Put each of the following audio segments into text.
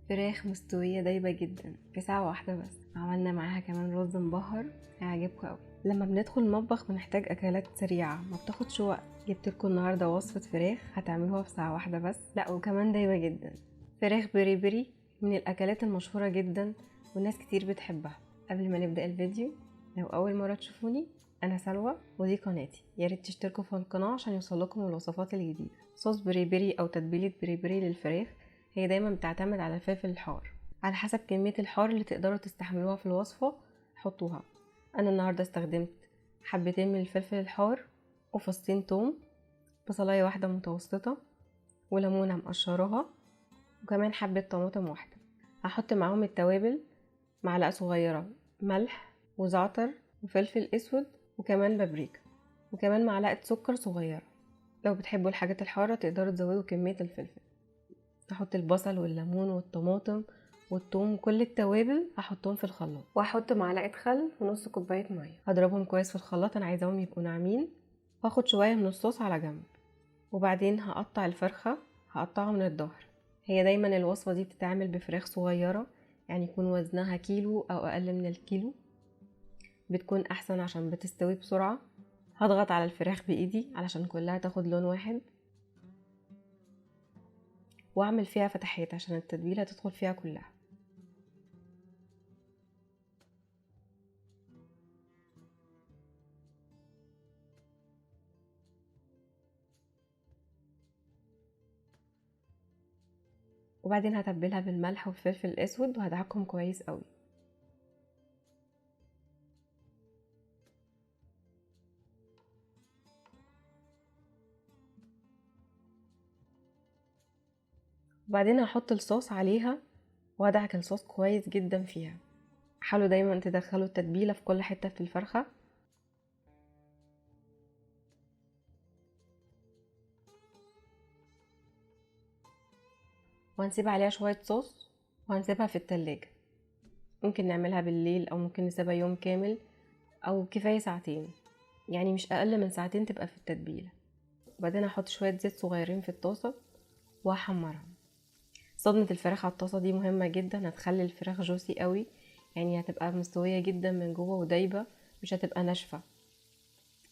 فراخ مستوية دايبة جدا في ساعة واحدة بس. عملنا معاها كمان رز مبهر هيعجبكم قوي. لما بندخل المطبخ بنحتاج اكلات سريعة ما بتاخدش وقت. جبت لكم النهاردة وصفة فراخ هتعملوها في ساعة واحدة بس، لا وكمان دايبة جدا. فراخ بيري بيري من الاكلات المشهورة جدا والناس كتير بتحبها. قبل ما نبدأ الفيديو، لو اول مرة تشوفوني انا سلوى ودي قناتي، يا ريت تشتركوا في القناة عشان يوصلكم الوصفات الجديدة. صوص بيري بيري او تتبيلة بيري بيري للفراخ هي دايما بتعتمد على الفلفل الحار. على حسب كمية الحار اللي تقدروا تستحملوها في الوصفة حطوها. انا النهاردة استخدمت حبتين من الفلفل الحار وفصين توم، بصلاية واحدة متوسطة وليمونة مقشراها، وكمان حبة طماطم واحدة. هحط معاهم التوابل، معلقة صغيرة ملح وزعتر وفلفل اسود وكمان بابريكا، وكمان معلقة سكر صغيرة. لو بتحبوا الحاجات الحارة تقدروا تزودوا كمية الفلفل. هحط البصل والليمون والطماطم والثوم وكل التوابل هحطهم في الخلاط، وهحط معلقه خل ونص كوبايه ميه. هضربهم كويس في الخلاط، انا عايزاهم يبقوا ناعمين. واخد شويه من الصوص على جنب، وبعدين هقطع الفرخه، هقطعها من الظهر. هي دايما الوصفه دي بتتعمل بفراخ صغيره، يعني يكون وزنها كيلو او اقل من الكيلو، بتكون احسن عشان بتستوي بسرعه. هضغط على الفراخ بايدي علشان كلها تاخد لون واحد، واعمل فيها فتحات عشان التتبيله تدخل فيها كلها. وبعدين هتبلها بالملح والفلفل الاسود وهدعكهم كويس قوي. وبعدين هحط الصوص عليها وهدعك الصوص كويس جدا فيها. حاولوا دايما تدخلوا التتبيله في كل حته في الفرخه. وهنسيب عليها شويه صوص وهنسيبها في التلاجة. ممكن نعملها بالليل او ممكن نسيبها يوم كامل، او كفايه ساعتين، يعني مش اقل من ساعتين تبقى في التتبيله. وبعدين هحط شويه زيت صغيرين في الطاسه وهحمرهم. صدمة الفراخ على الطاسة دي مهمة جدا، هتخلي الفراخ جوسي قوي، يعني هتبقى مستوية جدا من جوه ودايبة، مش هتبقى ناشفة،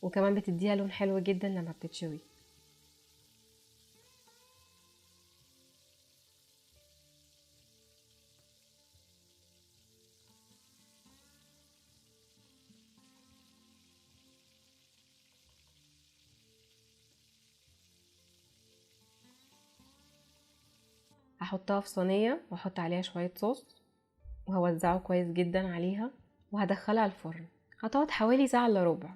وكمان بتديها لون حلو جدا لما بتتشوي. هحطها في صينية واحط عليها شوية صوص وهوزعه كويس جدا عليها، وهدخلها الفرن. هتقعد حوالي ساعة الا ربع.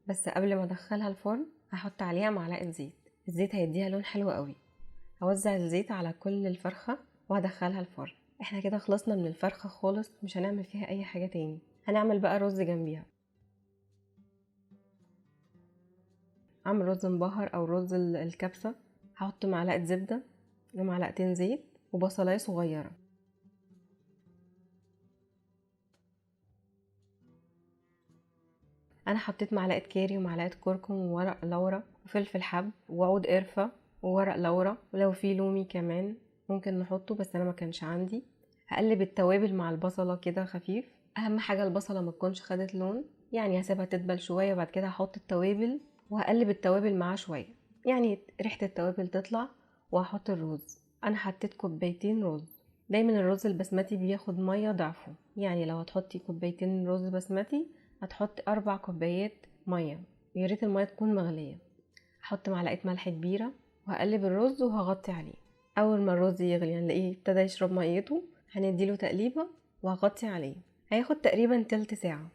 بس قبل ما ادخلها الفرن هحط عليها معلقة زيت. الزيت هيديها لون حلو قوي. هوزع الزيت على كل الفرخة وهدخلها الفرن. احنا كده خلصنا من الفرخة خالص، مش هنعمل فيها اي حاجة تاني. هنعمل بقى رز جنبيها. اعمل رز مبهر او رز الكبسة. هحط معلقة زبدة ومعلقتين زيت وبصلاية صغيرة. انا حطيت معلقة كاري ومعلقة كركم وورق لورا وفلفل حب وعود قرفة وورق لورا، ولو في لومي كمان ممكن نحطه بس انا ما كانش عندي. هقلب التوابل مع البصلة كده خفيف. اهم حاجة البصلة ما تكونش خدت لون، يعني هسيبها تدبل شوية وبعد كده هحط التوابل وهقلب التوابل معاه شوية، يعني ريحة التوابل تطلع. وهحط الرز. انا حطيت كوبايتين رز. دايما الرز البسمتي بياخد مية ضعفه، يعني لو هتحطي كوبايتين رز بسمتي هتحطي 4 كوبايات مية، وياريت المية تكون مغلية. هحط معلقة ملح كبيرة وهقلب الرز وهغطي عليه. اول ما الرز يغلي هنلاقيه ابتدى يشرب ميته، هنديله تقليبة وهغطي عليه. هياخد تقريبا تلت ساعة.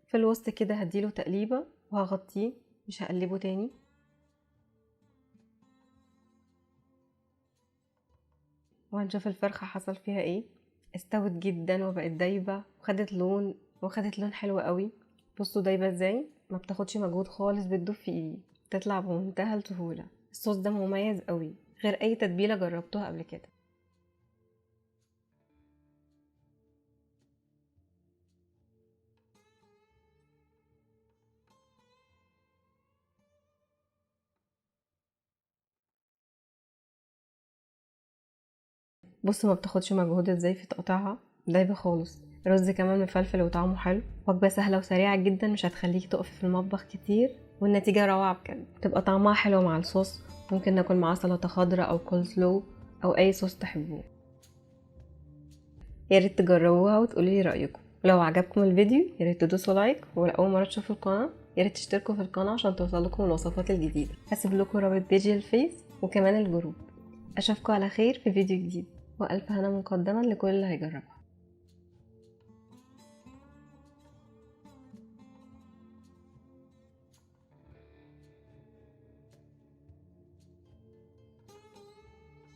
في الوسط كده هديله تقليبة وهغطيه، مش هقلبه تاني. وهنشوف الفرخة حصل فيها ايه. استوت جدا وبقت دايبة وخدت لون حلو قوي. بصوا دايبة ازاي، ما بتاخدش مجهود خالص، بتدوب في ايدي، بتطلع بمنتهى السهولة. الصوص ده مميز قوي غير اي تتبيلة جربتوها قبل كده. بص ما بتاخدش مجهود ازاي في تقطيعها، دايبه خالص. رز كمان مفلفل وطعمه حلو. وجبه سهله وسريعه جدا، مش هتخليكي تقفي في المطبخ كتير، والنتيجه روعه بجد. بتبقى طعمها حلو مع الصوص. ممكن ناكل معاه سلطه خضراء او كول سلو او اي صوص تحبوه. يا ريت تجربوها وتقولوا لي رايكم. ولو عجبكم الفيديو يا ريت تدوسوا لايك، ولو اول مره تشوفوا القناه يا ريت تشتركوا في القناه عشان توصلكم الوصفات الجديده. هسيب لكم رابط بيجي الفيس وكمان الجروب. اشوفكم على خير في فيديو جديد، والف هنا مقدما لكل اللي هيجربها.